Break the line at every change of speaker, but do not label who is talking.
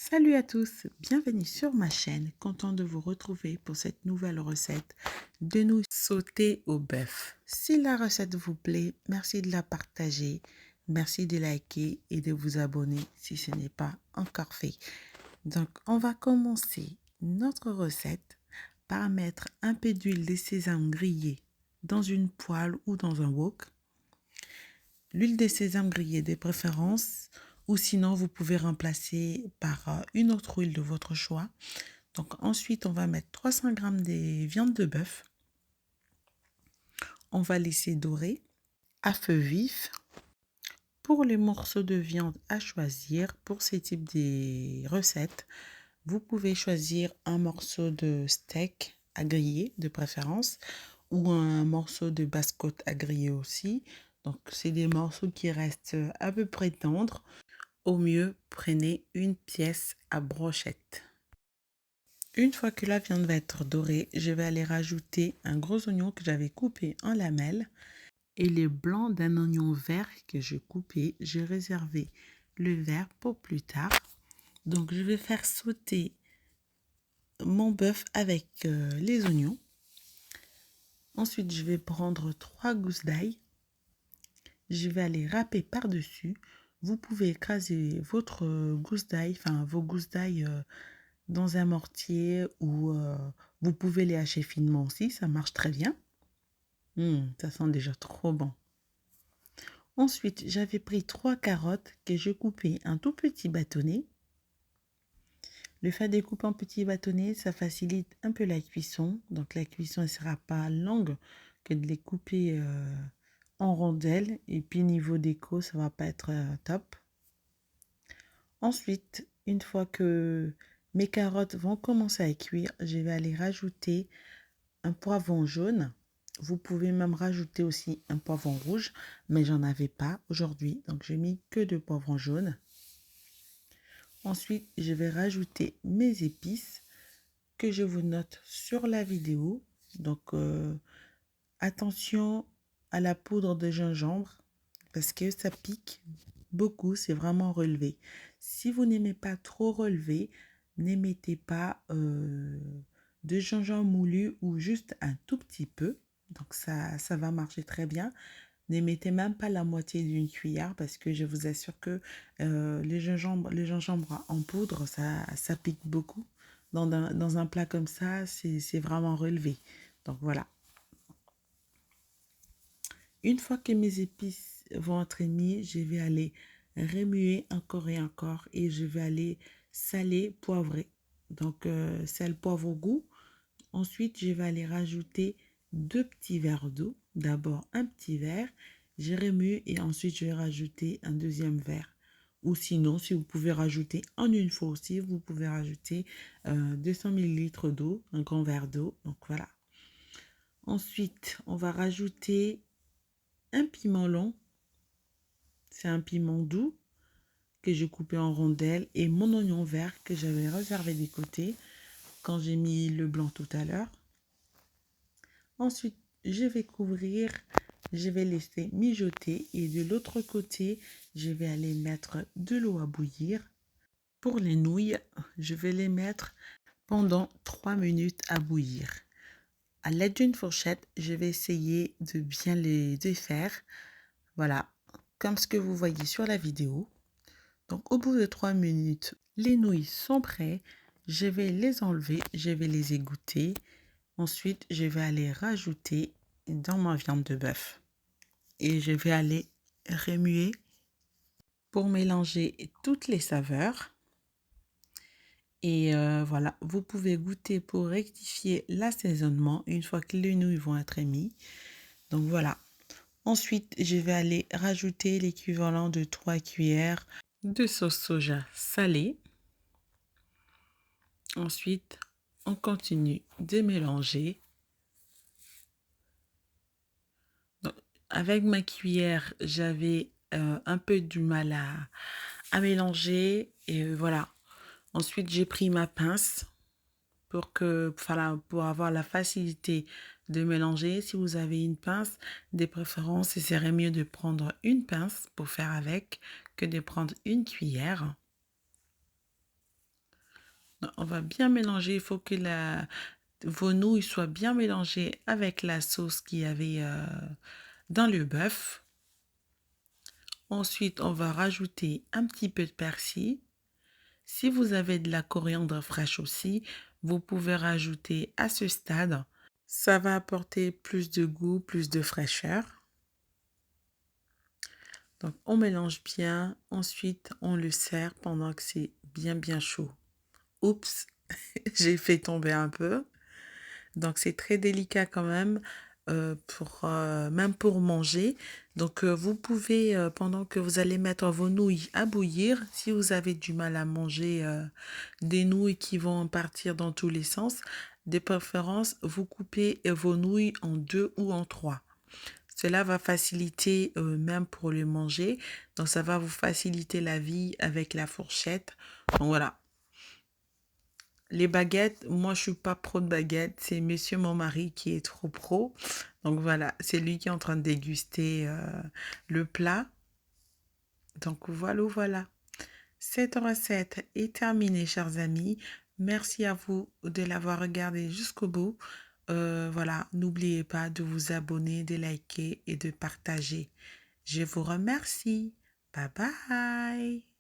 Salut à tous, bienvenue sur ma chaîne, content de vous retrouver pour cette nouvelle recette de nouilles sautées au bœuf. Si la recette vous plaît, merci de la partager, merci de liker et de vous abonner si ce n'est pas encore fait. Donc on va commencer notre recette par mettre un peu d'huile de sésame grillée dans une poêle ou dans un wok. L'huile de sésame grillée de préférence, ou sinon vous pouvez remplacer par une autre huile de votre choix. Donc ensuite, on va mettre 300 g de viande de bœuf. On va laisser dorer à feu vif. Pour les morceaux de viande à choisir, pour ce type de recettes, vous pouvez choisir un morceau de steak à griller de préférence ou un morceau de basse-côte à griller aussi. Donc c'est des morceaux qui restent à peu près tendres. Au mieux, prenez une pièce à brochette. Une fois que la viande va être dorée, je vais aller rajouter un gros oignon que j'avais coupé en lamelles et les blancs d'un oignon vert que j'ai coupé. J'ai réservé le vert pour plus tard. Donc, je vais faire sauter mon bœuf avec les oignons. Ensuite, je vais prendre 3 gousses d'ail. Je vais aller râper par-dessus. Vous pouvez écraser votre gousse d'ail, enfin vos gousses d'ail dans un mortier ou vous pouvez les hacher finement aussi, ça marche très bien. Ça sent déjà trop bon. Ensuite, j'avais pris 3 carottes que je coupais en tout petit bâtonnet. Le fait de couper en petits bâtonnets, ça facilite un peu la cuisson. Donc la cuisson ne sera pas longue que de les couper en rondelles. Et puis niveau déco, ça va pas être top. Ensuite, une fois que mes carottes vont commencer à cuire, je vais aller rajouter un poivron jaune. Vous pouvez même rajouter aussi un poivron rouge, mais j'en avais pas aujourd'hui, donc j'ai mis que de poivron jaune. Ensuite, je vais rajouter mes épices que je vous note sur la vidéo. Donc, attention à la poudre de gingembre parce que ça pique beaucoup, c'est vraiment relevé. Si vous n'aimez pas trop relevé, ne mettez pas de gingembre moulu ou juste un tout petit peu. Donc ça va marcher très bien. Ne mettez même pas la moitié d'une cuillère parce que je vous assure que les gingembre en poudre, ça pique beaucoup. Dans un plat comme ça, c'est vraiment relevé. Donc voilà. Une fois que mes épices vont être mises, je vais aller remuer encore et encore et je vais aller saler, poivrer. Donc sel, poivre au goût. Ensuite, je vais aller rajouter 2 petits verres d'eau. D'abord un petit verre, je remue et ensuite je vais rajouter un deuxième verre. Ou sinon, si vous pouvez rajouter en une fois aussi, vous pouvez rajouter 200 ml d'eau, un grand verre d'eau. Donc voilà. Ensuite, on va rajouter un piment long. C'est un piment doux que j'ai coupé en rondelles et mon oignon vert que j'avais réservé des côtés quand j'ai mis le blanc tout à l'heure. Ensuite, je vais couvrir, je vais laisser mijoter et de l'autre côté, je vais aller mettre de l'eau à bouillir. Pour les nouilles, je vais les mettre pendant 3 minutes à bouillir. À l'aide d'une fourchette, je vais essayer de bien les défaire. Voilà, comme ce que vous voyez sur la vidéo. Donc au bout de 3 minutes, les nouilles sont prêtes. Je vais les enlever, je vais les égoutter. Ensuite, je vais aller rajouter dans ma viande de bœuf. Et je vais aller remuer pour mélanger toutes les saveurs. Et voilà, vous pouvez goûter pour rectifier l'assaisonnement une fois que les nouilles vont être mises. Donc voilà. Ensuite, je vais aller rajouter l'équivalent de 3 cuillères de sauce soja salée. Ensuite, on continue de mélanger. Donc, avec ma cuillère, j'avais un peu du mal à mélanger. Et voilà. Ensuite, j'ai pris ma pince pour avoir la facilité de mélanger. Si vous avez une pince, de préférence, il serait mieux de prendre une pince pour faire avec que de prendre une cuillère. On va bien mélanger. Il faut que vos nouilles soient bien mélangées avec la sauce qu'il y avait dans le bœuf. Ensuite, on va rajouter un petit peu de persil. Si vous avez de la coriandre fraîche aussi, vous pouvez rajouter à ce stade. Ça va apporter plus de goût, plus de fraîcheur. Donc, on mélange bien. Ensuite, on le sert pendant que c'est bien chaud. Oups, j'ai fait tomber un peu. Donc, c'est très délicat quand même, même pour manger. Donc, vous pouvez, pendant que vous allez mettre vos nouilles à bouillir, si vous avez du mal à manger des nouilles qui vont partir dans tous les sens, de préférence, vous coupez vos nouilles en 2 ou en 3. Cela va faciliter même pour le manger. Donc, ça va vous faciliter la vie avec la fourchette. Donc, voilà. Les baguettes, moi je suis pas pro de baguettes, c'est monsieur mon mari qui est trop pro. Donc voilà, c'est lui qui est en train de déguster le plat. Donc voilà. Cette recette est terminée, chers amis. Merci à vous de l'avoir regardé jusqu'au bout. Voilà, n'oubliez pas de vous abonner, de liker et de partager. Je vous remercie. Bye bye.